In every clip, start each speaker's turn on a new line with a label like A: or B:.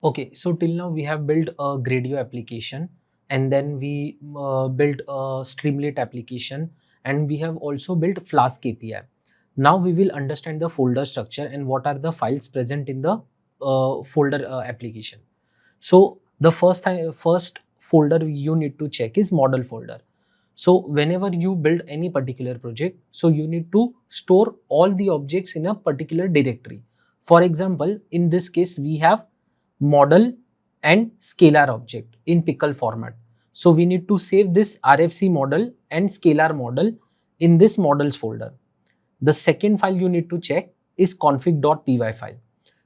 A: Okay, so till now we have built a Gradio application, and then we built a Streamlit application, and we have also built Flask API. Now we will understand the folder structure and what are the files present in the folder application. So the first folder you need to check is model folder. So whenever you build any particular project, so you need to store all the objects in a particular directory. For example, in this case, we have model and scalar object in pickle format. So we need to save this RFC model and scalar model in this models folder. The second file you need to check is config.py file.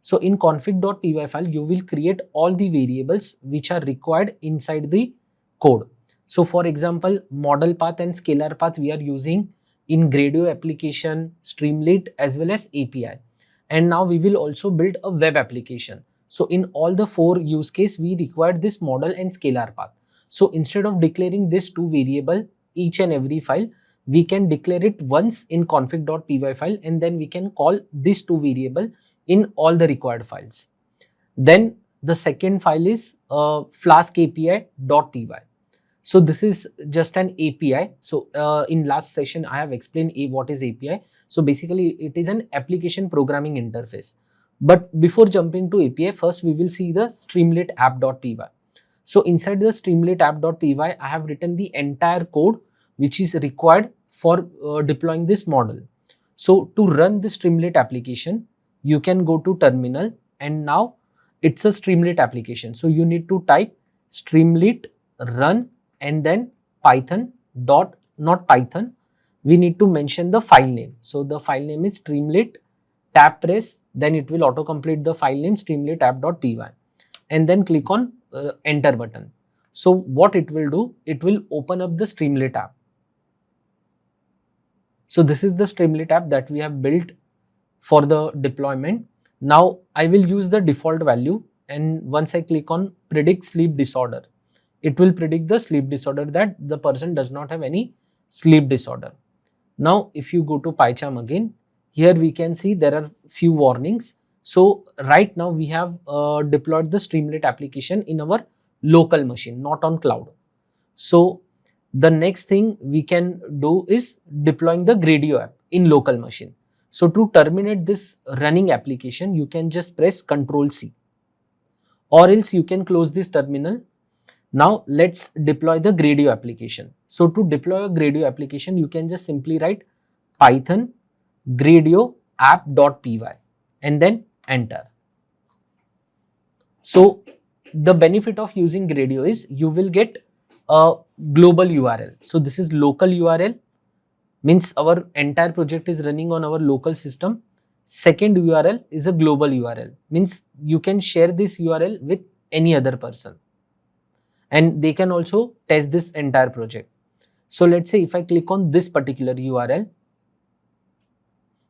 A: So in config.py file, you will create all the variables which are required inside the code. So for example, model path and scalar path we are using in Gradio application, Streamlit as well as API. And now we will also build a web application. So in all the 4 use case, we require this model and scalar path. So instead of declaring this 2 variable each and every file, we can declare it once in config.py file, and then we can call this 2 variable in all the required files. Then the second file is Flask API.py. So this is just an API. So in last session, I have explained what is API. So basically it is an application programming interface. But before jumping to API, first we will see the Streamlit app.py. So inside the Streamlit app.py, I have written the entire code which is required for deploying this model. So to run the Streamlit application, you can go to terminal, and now it's a Streamlit application. So you need to type Streamlit run and then Python dot, not Python, we need to mention the file name. So the file name is Streamlit, tap press, then it will autocomplete the file name Streamlit app.py, and then click on enter button. So what it will do, it will open up the Streamlit app. So this is the Streamlit app that we have built for the deployment. Now I will use the default value, and once I click on predict sleep disorder, it will predict the sleep disorder, that the person does not have any sleep disorder. Now if you go to PyCharm again, here we can see there are few warnings. So right now we have deployed the Streamlit application in our local machine, not on cloud. So the next thing we can do is deploying the Gradio app in local machine. So to terminate this running application, you can just press Ctrl+C, or else you can close this terminal. Now let's deploy the Gradio application. So to deploy a Gradio application, you can just simply write Python Gradio app.py and then enter. So the benefit of using Gradio is you will get a global URL. So this is local URL, means our entire project is running on our local system. Second URL is a global URL, means you can share this URL with any other person, and they can also test this entire project. So let's say if I click on this particular URL,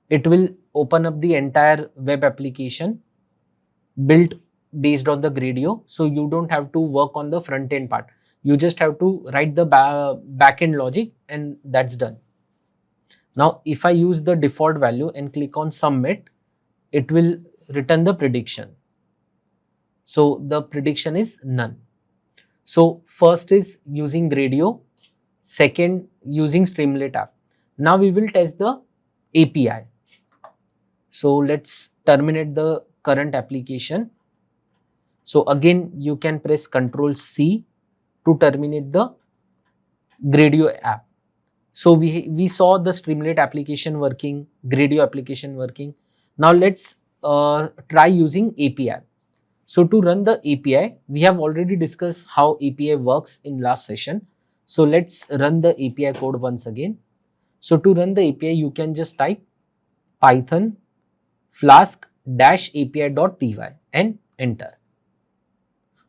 A: it will open up the entire web application built based on the Gradio. So you don't have to work on the front end part. You just have to write the back end logic, and that's done. Now if I use the default value and click on submit, it will return the prediction. So the prediction is none. So first is using Gradio, second using Streamlit app. Now we will test the API. So let's terminate the current application. So again, you can press Ctrl+C to terminate the Gradio app. So we saw the Streamlit application working, Gradio application working. Now let's try using API. So to run the API, we have already discussed how API works in last session. So let's run the API code once again. So to run the API, you can just type Python flask-api.py and enter.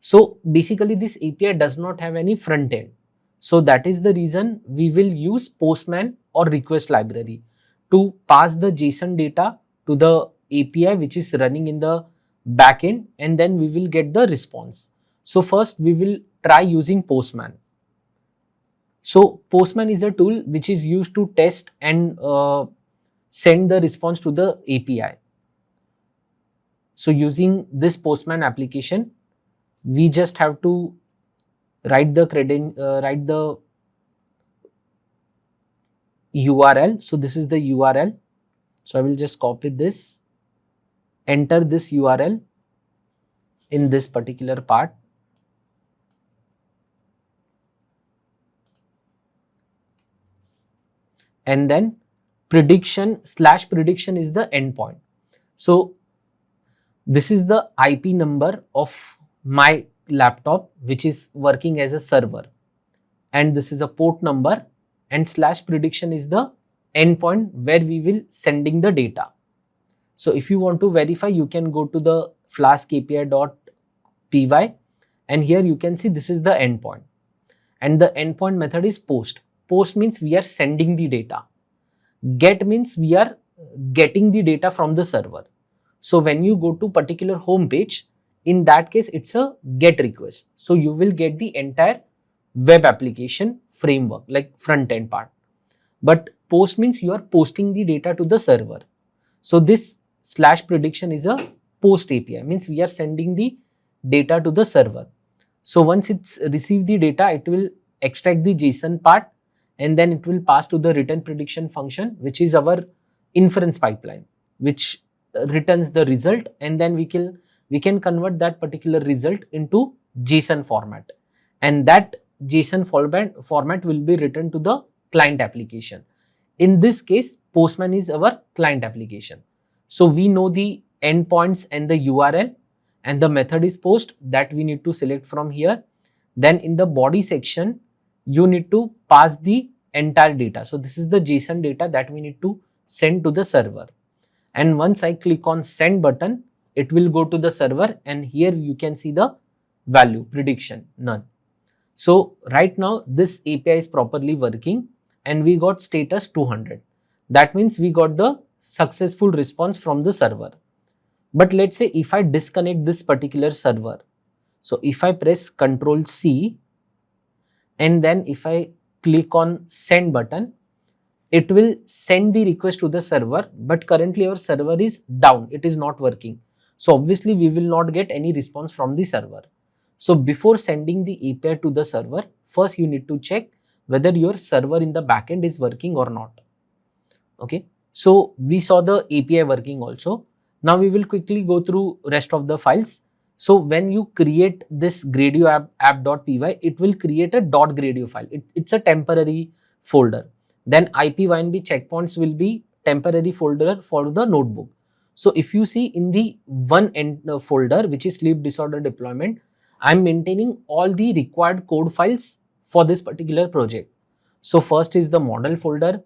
A: So basically this API does not have any front end. So that is the reason we will use Postman or request library to pass the JSON data to the API which is running in the backend, and then we will get the response. So first we will try using Postman. So Postman is a tool which is used to test and send the response to the API. So using this Postman application, we just have to write the URL. So this is the URL. So I will just copy this, enter this URL in this particular part. And then prediction/prediction is the endpoint. So this is the IP number of my laptop, which is working as a server. And this is a port number, and /prediction is the endpoint where we will sending the data. So if you want to verify, you can go to the Flask API.py, and here you can see this is the endpoint. And the endpoint method is post. Post means we are sending the data. Get means we are getting the data from the server. So when you go to particular home page, in that case it's a get request. So you will get the entire web application framework, like front end part. But post means you are posting the data to the server. So this /prediction is a post API, means we are sending the data to the server. So once it's received the data, it will extract the JSON part, and then it will pass to the return prediction function, which is our inference pipeline, which returns the result, and then we can convert that particular result into JSON format, and that JSON format will be returned to the client application. In this case, Postman is our client application. So we know the endpoints and the URL, and the method is post that we need to select from here. Then in the body section, you need to pass the entire data. So this is the JSON data that we need to send to the server. And once I click on send button, it will go to the server, and here you can see the value prediction none. So right now this API is properly working, and we got status 200. That means we got the successful response from the server. But let's say if I disconnect this particular server. So if I press Ctrl C, and then if I click on send button, it will send the request to the server, but currently our server is down, it is not working. So obviously we will not get any response from the server. So before sending the API to the server, first you need to check whether your server in the backend is working or not. Okay, so we saw the API working also. Now we will quickly go through rest of the files. So when you create this Gradio app.py, it will create a .gradio file. It's a temporary folder. Then IPYNB checkpoints will be temporary folder for the notebook. So if you see in the one folder, which is sleep disorder deployment, I'm maintaining all the required code files for this particular project. So first is the model folder.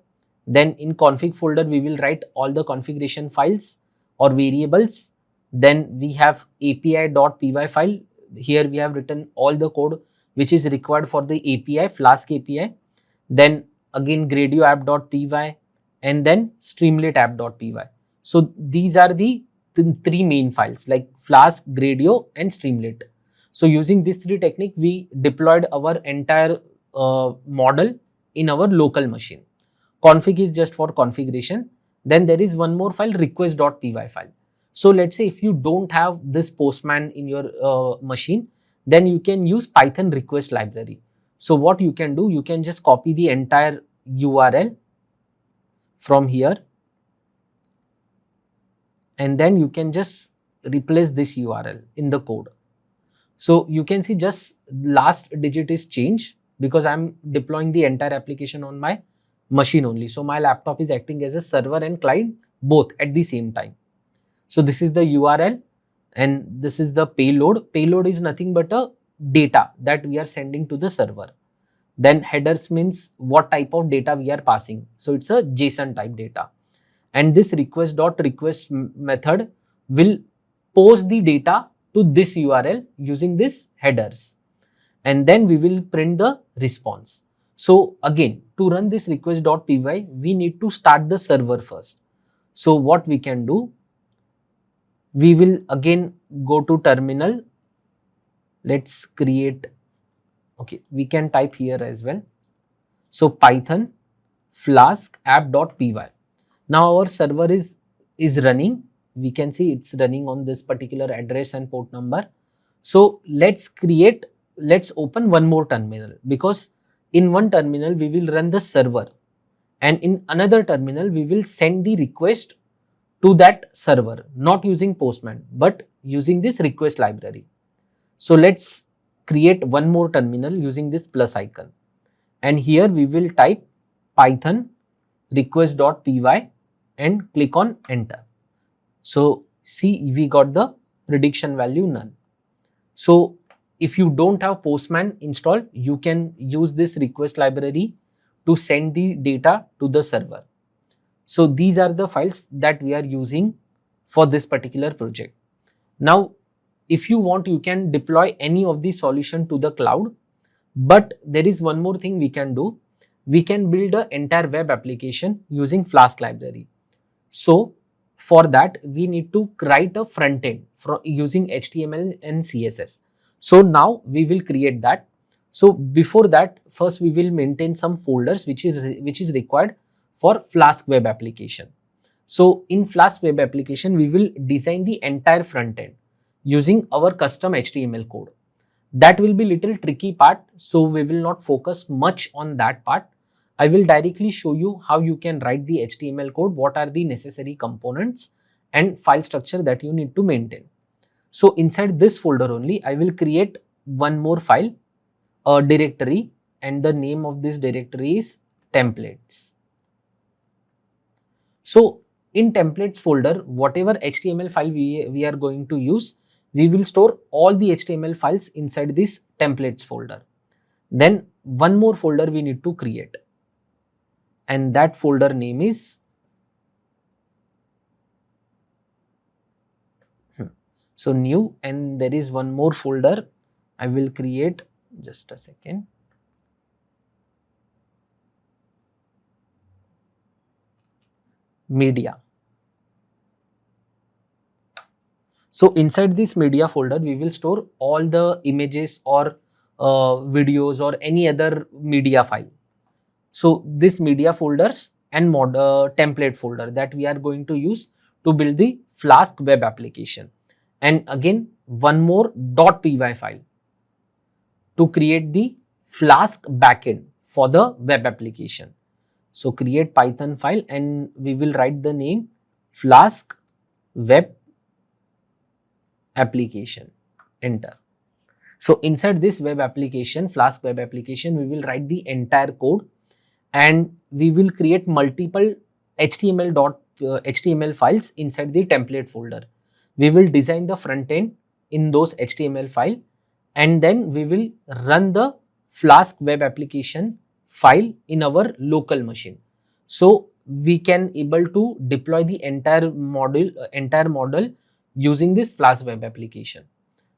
A: Then in config folder, we will write all the configuration files or variables. Then we have API.py file. Here we have written all the code which is required for the API, Flask API. Then again Gradio app.py, and then Streamlit app.py. So these are the three main files, like Flask, Gradio and Streamlit. So using these three techniques, we deployed our entire model in our local machine. Config is just for configuration. Then there is one more file, request.py file. So let's say if you don't have this Postman in your machine, then you can use Python request library. So what you can do, you can just copy the entire URL from here, and then you can just replace this URL in the code. So you can see just last digit is changed because I'm deploying the entire application on my machine only. So my laptop is acting as a server and client both at the same time. So this is the URL and this is the payload. Payload is nothing but a data that we are sending to the server. Then headers means what type of data we are passing. So it's a JSON type data. And this request.request method will post the data to this URL using this headers. And then we will print the response. So again, to run this request.py, we need to start the server first. So what we can do, we will again go to terminal. Let's create, okay, we can type here as well. So Python Flask app.py. Now our server is running. We can see it's running on this particular address and port number. So let's open one more terminal, because in one terminal we will run the server, and in another terminal we will send the request to that server, not using Postman but using this request library. So let's create one more terminal using this plus icon, and here we will type python request.py and click on enter. So see, we got the prediction value none. So if you don't have Postman installed, you can use this request library to send the data to the server. So these are the files that we are using for this particular project. Now, if you want, you can deploy any of the solution to the cloud, but there is one more thing we can do. We can build an entire web application using Flask library. So for that, we need to write a front end using HTML and CSS. So now we will create that. So before that, first we will maintain some folders which is required for Flask web application. So in Flask web application, we will design the entire front end using our custom HTML code. That will be little tricky part, so we will not focus much on that part. I will directly show you how you can write the HTML code, what are the necessary components and file structure that you need to maintain. So inside this folder only, I will create one more file, a directory, and the name of this directory is templates. So in templates folder, whatever HTML file we are going to use, we will store all the HTML files inside this templates folder. Then one more folder we need to create, and that folder name is so new, and there is one more folder I will create, just a second. Media. So inside this media folder, we will store all the images or videos or any other media file. So this media folders and template folder that we are going to use to build the Flask web application. And again, one more .py file to create the Flask backend for the web application. So create Python file and we will write the name Flask web application, enter. So inside this web application, Flask web application, we will write the entire code, and we will create multiple HTML files inside the template folder. We will design the front end in those HTML file, and then we will run the Flask web application file in our local machine. So we can able to deploy the entire model using this Flask web application.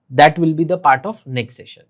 A: That will be the part of next session.